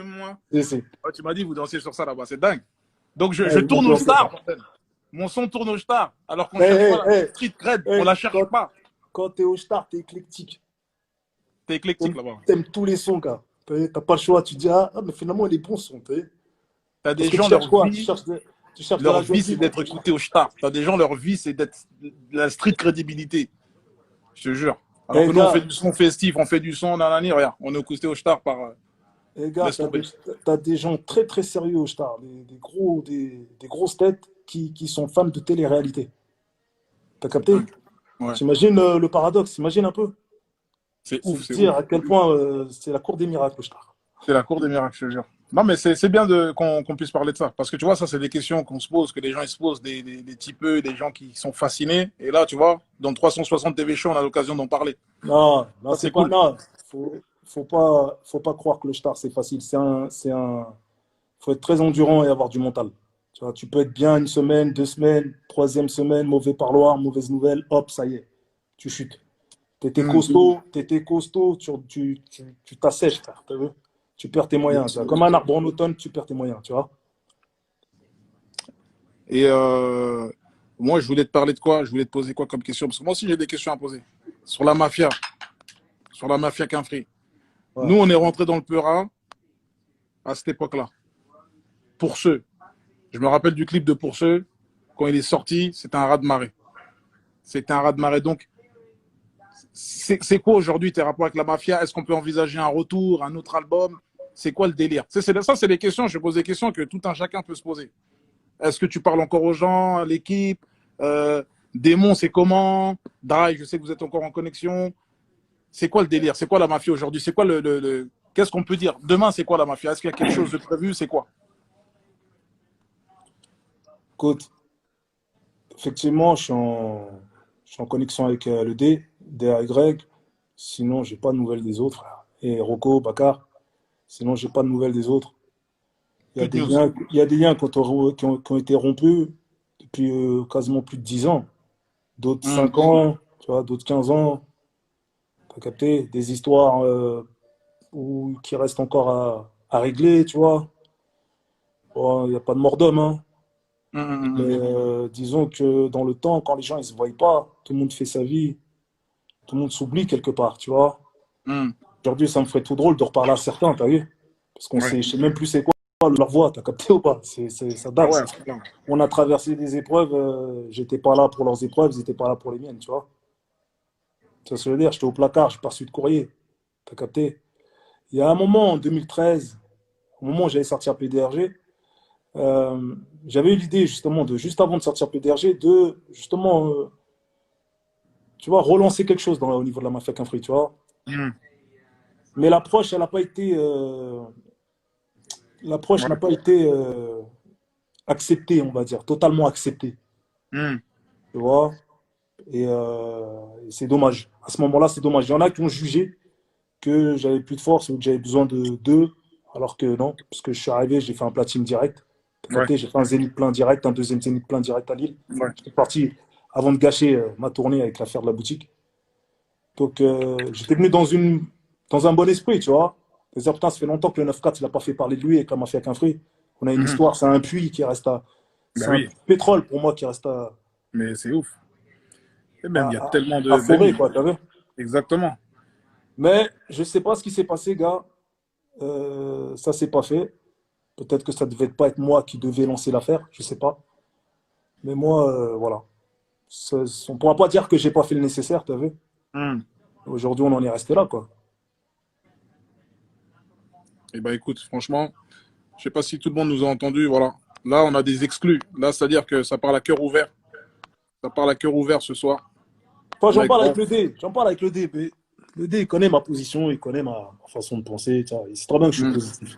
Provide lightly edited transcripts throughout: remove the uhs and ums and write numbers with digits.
moi. Si. Oh, tu m'as dit, vous dansez sur ça là-bas, c'est dingue. Donc, je Ils vont tourne au danser ça. star. Mon son tourne au star. Alors qu'on ne cherche pas Hey, la hey, street cred. On hey, la cherche pas. quand t'es au star, t'es éclectique. T'es éclectique là-bas. T'aimes tous les sons, gars. T'as pas le choix. Tu dis, ah, mais finalement, les bons sons. T'as Parce des que tu gens, cherches quoi? Tu cherches de leur la joie vie, de c'est vivre. d'être écouté au star. T'as des gens, leur vie, c'est d'être de la street crédibilité. Je te jure. Alors Eh que nous, on fait gars, du son festif, on fait du son nanani, regarde. On est écouté au star par. Laisse t'as tomber. t'as des gens très très sérieux au star, des grosses têtes qui sont fans de télé-réalité. T'as capté? Ouais. T'imagines le paradoxe, t'imagines un peu? C'est C'est ouf, de c'est dire ouf. à quel point c'est la cour des miracles, au star. C'est la cour des miracles, je te jure. Non, mais c'est bien qu'on puisse parler de ça. Parce que tu vois, ça, c'est des questions qu'on se pose, que les gens ils se posent, des typeux, des gens qui sont fascinés. Et là, tu vois, dans 360 TV Show, on a l'occasion d'en parler. Non, Ça, c'est c'est pas. cool. Non, faut pas croire que le star c'est facile. Faut être très endurant et avoir du mental. Tu vois, tu peux être bien une semaine, 2 semaines, troisième semaine, mauvais parloir, mauvaise nouvelle, hop, ça y est, tu chutes. T'étais costaud, tu t'assèches, frère. T'as vu? Tu perds tes moyens. Tu vois. Comme un arbre en automne, tu perds tes moyens, tu vois. Et moi, je voulais te parler de quoi? Je voulais te poser quoi comme question? Parce que moi aussi, j'ai des questions à poser. Sur la mafia Quinfri. Ouais. Nous, on est rentré dans le Peura à cette époque-là. Pour ceux. Je me rappelle du clip de Pour ceux. Quand il est sorti, c'était un raz-de-marée. C'était un raz-de-marée. Donc, c'est quoi aujourd'hui tes rapports avec la mafia? Est-ce qu'on peut envisager un retour, un autre album? C'est quoi le délire? Ça, c'est des questions. Je pose des questions que tout un chacun peut se poser. Est-ce que tu parles encore aux gens, à l'équipe? Démon, c'est comment? Dry, je sais que vous êtes encore en connexion. C'est quoi le délire? C'est quoi la mafia aujourd'hui? C'est quoi Qu'est-ce qu'on peut dire? Demain, c'est quoi la mafia? Est-ce qu'il y a quelque chose de prévu? C'est quoi? Écoute, effectivement, je suis en connexion avec le DAY. Sinon, j'ai pas de nouvelles des autres, frère. Et Rocco, Bakar. Sinon, j'ai pas de nouvelles des autres. Plus de news. Il y a des liens qui ont été rompus depuis quasiment plus de 10 ans. D'autres 5 ans, tu vois, d'autres 15 ans. T'as capté? Des histoires qui restent encore à régler, tu vois. Bon, il n'y a pas de mort d'homme, hein. Mais disons que dans le temps, quand les gens ils se voient pas, tout le monde fait sa vie, tout le monde s'oublie quelque part, tu vois. Aujourd'hui, ça me ferait tout drôle de reparler à certains, t'as vu? Parce qu'on sait, je sais même plus c'est quoi leur voix, t'as capté ou pas? Ça Ah date. ouais, On a traversé des épreuves, j'étais pas là pour leurs épreuves, ils étaient pas là pour les miennes, tu vois. Tu vois ce que je veux dire? J'étais au placard, j'ai pas reçu de courrier, t'as capté? Il y a un moment, en 2013, au moment où j'allais sortir PDRG, j'avais eu l'idée justement juste avant de sortir PDRG, de justement, tu vois, relancer quelque chose au niveau de la mafia Quinfri, tu vois. Mais l'approche, elle n'a pas été, l'approche n'a pas été acceptée, on va dire, totalement acceptée, tu vois. Et c'est dommage. À ce moment-là, c'est dommage. Il y en a qui ont jugé que j'avais plus de force ou que j'avais besoin de deux, alors que non, parce que je suis arrivé, j'ai fait un platine direct. T'as capté, j'ai fait un zénith plein direct, un deuxième zénith plein direct à Lille. J'étais parti avant de gâcher ma tournée avec l'affaire de la boutique. Donc j'étais venu dans un bon esprit, tu vois. C'est-à-dire, putain, ça fait longtemps que le 9-4, il n'a pas fait parler de lui avec la mafia Quinfri. On a une histoire, c'est un puits qui reste à. Bah C'est un oui, pétrole pour moi qui reste mais c'est ouf. Et même, il y a tellement à de. Ben forer, oui, quoi, t'as vu? exactement. Mais je sais pas ce qui s'est passé, gars. Ça s'est pas fait. Peut-être que ça devait pas être moi qui devais lancer l'affaire, je sais pas. Mais moi, voilà. On pourra pas dire que j'ai pas fait le nécessaire, t'as vu? Aujourd'hui, on en est resté là, quoi. Et bah écoute, franchement, je sais pas si tout le monde nous a entendu. Voilà. Là, on a des exclus. Là, c'est-à-dire que ça parle à cœur ouvert. Ça parle à cœur ouvert ce soir. Enfin, On a j'en parle avec grand- le D. J'en parle avec le D. Mais le D, il connaît ma position, il connaît ma façon de penser. Tu vois. Il sait très bien que je suis positif.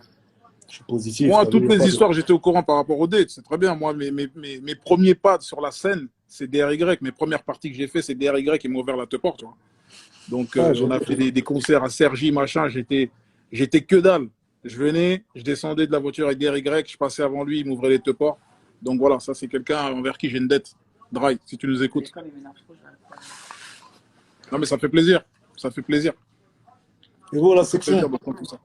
Je suis positif, Moi, t'as vu, toutes y a les pas de. histoires, j'étais au courant par rapport au date. C'est très bien. Moi, mes premiers pas sur la scène, c'est DRY. Mes premières parties que j'ai fait, c'est DRY qui m'a ouvert la te porte. Tu vois. Donc, Ouais, on a fait des concerts à Cergy, machin. J'étais que dalle. Je venais, je descendais de la voiture avec DRY, je passais avant lui, il m'ouvrait les te portes. Donc voilà, ça, c'est quelqu'un envers qui j'ai une dette. Dry, si tu nous écoutes. Non, mais ça fait plaisir. Ça fait plaisir. Et voilà, Ça fait plaisir section. d'entendre tout ça.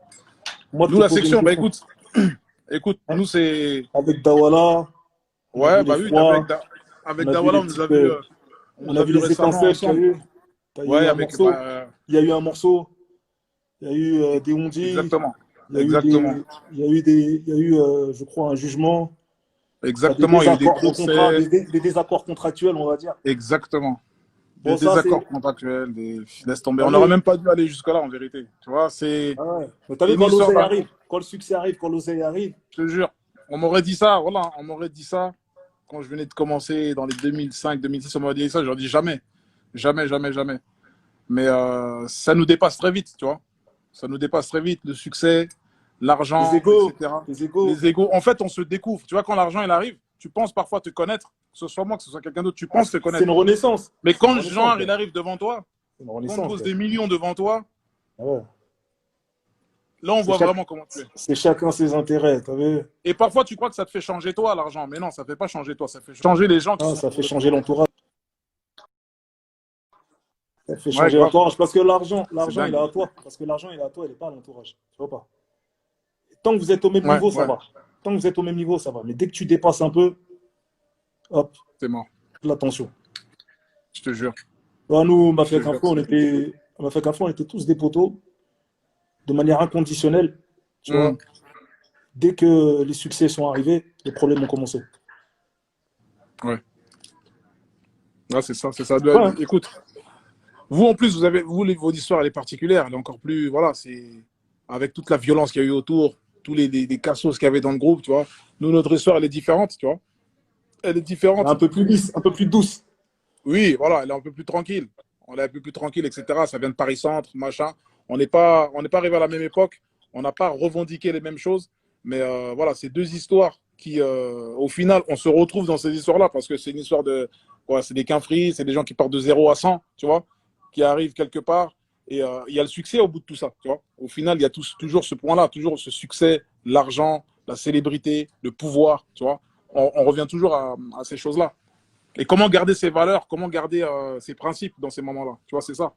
moi de Nous, te la poser une section, bah question. écoute, écoute, Hein, nous, c'est. avec Dawala, on a Ouais, vu les bah oui, t'as vu, froids, on avec a vu Dawala, les petites, on on nous a a vu vu les récemment étincelles, tu as ensemble. vu? Il y a eu Ouais, un avec. morceau, il y a eu un morceau, il y a eu des on-dit, Exactement. il y a eu Exactement. je crois, un jugement, des Exactement. Il y a eu des désaccords de contrat, procès. des désaccords contractuels, on va dire. Exactement. Des Bon, ça, désaccords c'est. contractuels, laisse tomber. T'as On n'aurait vu? même pas dû aller jusque-là, en vérité. Tu vois, c'est Ah ouais. Mais t'as vu une quand histoire l'oseille d'un. arrive, quand le succès arrive, quand l'oseille arrive, Je te jure. On m'aurait dit ça, voilà, on m'aurait dit ça quand je venais de commencer dans les 2005, 2006, on m'aurait dit ça, j'aurais dit jamais. Jamais, jamais, jamais. Mais ça nous dépasse très vite, tu vois. Ça nous dépasse très vite, le succès, l'argent, etc. les égaux, Les égos. En fait, on se découvre. Tu vois, quand l'argent, il arrive, tu penses parfois te connaître, que ce soit moi, que ce soit quelqu'un d'autre, tu penses te c'est une connaître. renaissance. Mais C'est une quand le renaissance, genre, gars. il arrive devant toi, C'est une quand on te renaissance, pose gars. des millions devant toi, Ah ouais. là, on C'est voit chaque- vraiment comment tu es. c'est chacun ses intérêts, t'as vu? Et parfois, tu crois que ça te fait changer toi, l'argent. Mais non, ça ne fait pas changer toi. Ça fait changer les gens qui Ah, sont ça fait autour de toi. changer l'entourage. Ça fait Ouais, changer grave. l'entourage parce que C'est il est dingue. à toi. Parce que l'argent, il est à toi, il n'est pas à l'entourage. Tu vois pas? Tant que vous êtes au même Ouais, niveau, ça ouais. va. Tant que vous êtes au même niveau, ça va. Mais dès que tu dépasses un peu, hop, C'est mort. l'attention. Je te jure. Nous, Je te jure. Ma fait on était tous des poteaux de manière inconditionnelle. Tu vois, Hmm. dès que les succès sont arrivés, les problèmes ont commencé. Ouais. Ouais, c'est ça, c'est ça. Ouais, hein. Écoute, vous, en plus, votre histoire, elle est particulière. Elle est encore plus, voilà, c'est avec toute la violence qu'il y a eu autour, tous les cassos qu'il y avait dans le groupe, tu vois. Nous, notre histoire, elle est différente, tu vois. Elle est différente. Un peu plus lisse, un peu plus douce. Oui, voilà, elle est un peu plus tranquille. On est un peu plus tranquille, etc. Ça vient de Paris-Centre, machin. On n'est pas arrivé à la même époque. On n'a pas revendiqué les mêmes choses. Mais voilà, c'est deux histoires qui, au final, on se retrouve dans ces histoires-là parce que c'est une histoire de. Ouais, c'est des quinfris, c'est des gens qui partent de 0 à 100, tu vois, qui arrivent quelque part. Et il y a le succès au bout de tout ça, tu vois. Au final, il y a toujours ce point-là, toujours ce succès, l'argent, la célébrité, le pouvoir, tu vois. On revient toujours à ces choses-là. Et comment garder ses valeurs, comment garder ses principes dans ces moments-là. Tu vois, c'est ça.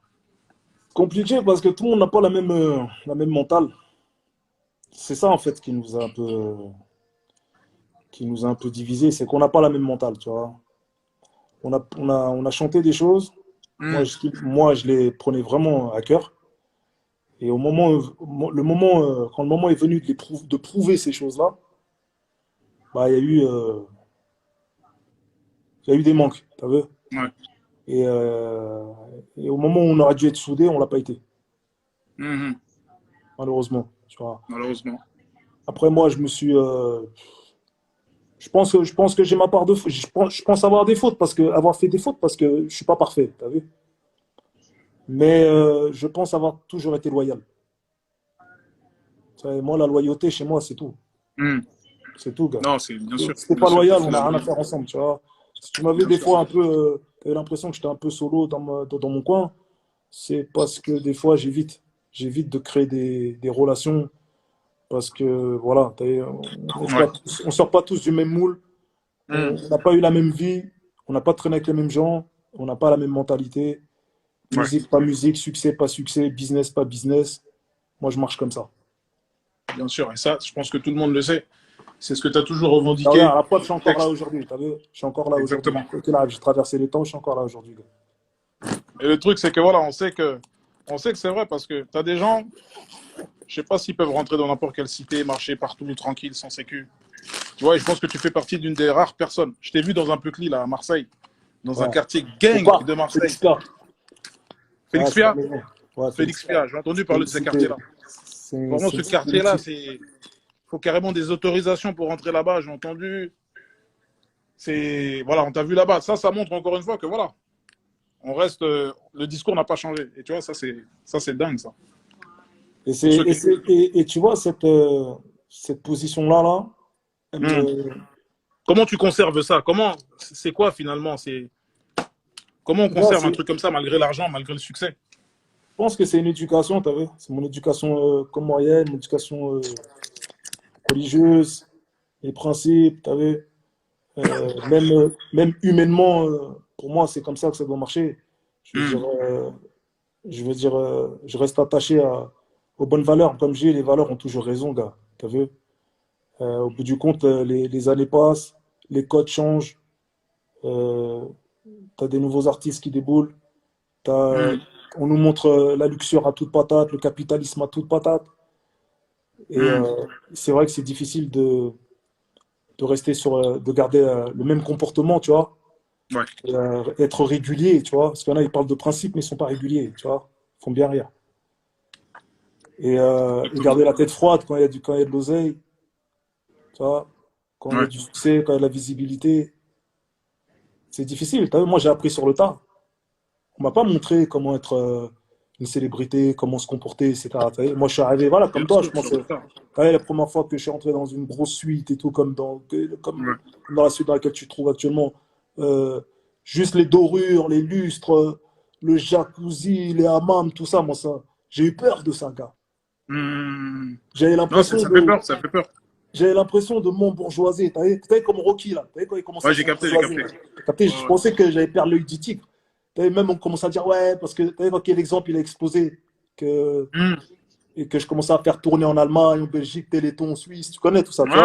Compliqué parce que tout le monde n'a pas la même mentale. C'est ça, en fait, qui nous a un peu divisé. C'est qu'on n'a pas la même mentale, tu vois. On a chanté des choses. Mm. Moi, je les prenais vraiment à cœur. Et quand le moment est venu de prouver ces choses-là, bah, il y a eu des manques, t'as vu? Ouais. Et, euh, et au moment où on aurait dû être soudés, on l'a pas été, Mhm. malheureusement. Tu vois. Malheureusement. Après, moi, je pense que j'ai ma part de faute. Je pense avoir des fautes avoir fait des fautes parce que je suis pas parfait, t'as vu? Mais je pense avoir toujours été loyal. Tu sais, moi, la loyauté, chez moi, c'est tout. Mm. C'est tout, gars. Non, c'est bien sûr. Si t'es Bien pas sûr, loyal, c'est on la n'a rien à logique. faire ensemble, tu vois. Si tu m'avais Bien des sûr. fois t'avais l'impression que j'étais un peu solo dans mon coin, c'est parce que des fois, j'évite de créer des relations parce que, voilà, Ouais. on sort pas tous du même moule, on Mm. n'a pas eu la même vie, on n'a pas traîné avec les mêmes gens, on n'a pas la même mentalité. Ouais. Musique, pas musique, succès, pas succès, business, pas business. Moi, je marche comme ça. Bien sûr. Et ça, je pense que tout le monde le sait. C'est ce que tu as toujours Ah, regarde, revendiqué. à la preuve, je suis encore là Texte. aujourd'hui. T'as vu? Je suis encore là aujourd'hui. Exactement. Ok, là, j'ai traversé les temps, je suis encore là aujourd'hui, gars. Et le truc, c'est que voilà, on sait que c'est vrai parce que tu as des gens, je sais pas s'ils peuvent rentrer dans n'importe quelle cité, marcher partout tranquille, sans sécu. Tu vois, et je pense que tu fais partie d'une des rares personnes. Je t'ai vu dans un Peucli, là, à Marseille, dans un Ouais. quartier Au gang parc, de Marseille. Félix K. Ouais, Félix c'est la Pia, maison. Ouais, Félix Félix K. Pia, j'ai entendu C'est parler une de ce cité. quartier-là. Vraiment, C'est ce une cité quartier-là, mythique. c'est. Faut carrément des autorisations pour rentrer là-bas, j'ai entendu. C'est. Voilà, on t'a vu là-bas. Ça montre encore une fois que voilà, on reste. Le discours n'a pas changé. Et tu vois, ça, c'est dingue, ça. Pour ceux qui. Et tu vois, cette position-là, là, elle Hmm. me- Comment tu conserves ça? C'est quoi finalement? Comment on moi, conserve un truc comme ça malgré l'argent, malgré le succès? je pense que c'est une éducation, tu vu? C'est mon éducation comme moyenne, mon éducation religieuse, les principes, tu vu? Même humainement, pour moi, c'est comme ça que ça doit marcher. Je veux Hmm. dire, je reste attaché aux bonnes valeurs. Comme j'ai, les valeurs ont toujours raison, gars. T'as vu? Au bout du compte, les années passent, les codes changent, euh, t'as des nouveaux artistes qui déboulent, t'as- Hmm. on nous montre la luxure à toute patate, le capitalisme à toute patate. Et Hmm. c'est vrai que c'est difficile de rester de garder le même comportement, tu vois, Ouais. et, être régulier, tu vois. Parce qu'il y en a, ils parlent de principe, mais ils sont pas réguliers, tu vois. Ils font bien rire. Et Exactement. garder la tête froide quand il y a de l'oseille, tu vois, quand il y a Ouais. du succès, quand il y a de la visibilité. C'est difficile. T'as vu, moi, j'ai appris sur le tas. On m'a pas montré comment être une célébrité, comment se comporter, etc. T'as vu, moi, je suis arrivé, voilà, comme Bien toi, je sûr, pense. sur le tas. T'as vu, la première fois que je suis entré dans une grosse suite et tout, Ouais. comme dans la suite dans laquelle tu te trouves actuellement, euh, juste les dorures, les lustres, le jacuzzi, les hammams, tout ça, moi, ça, j'ai eu peur de ça, gars. Hmm. J'avais Non, l'impression ça fait de, peur, ça fait peur. j'avais l'impression de m'embourgeoiser. T'as vu comme Rocky, là. T'as vu quand il commence à Ouais, j'ai capté, j'ai s'embourgeoiser, capté. là. T'as capté, je Ouais, pensais que j'allais perdre l'œil du tigre. T'as vu, même on commence à dire, ouais, parce que t'as vu, quel exemple il a exposé, que, ouais. et que je commençais à faire tourner en Allemagne, en Belgique, Téléthon, en Suisse, tu connais tout ça, tu vois. Ouais,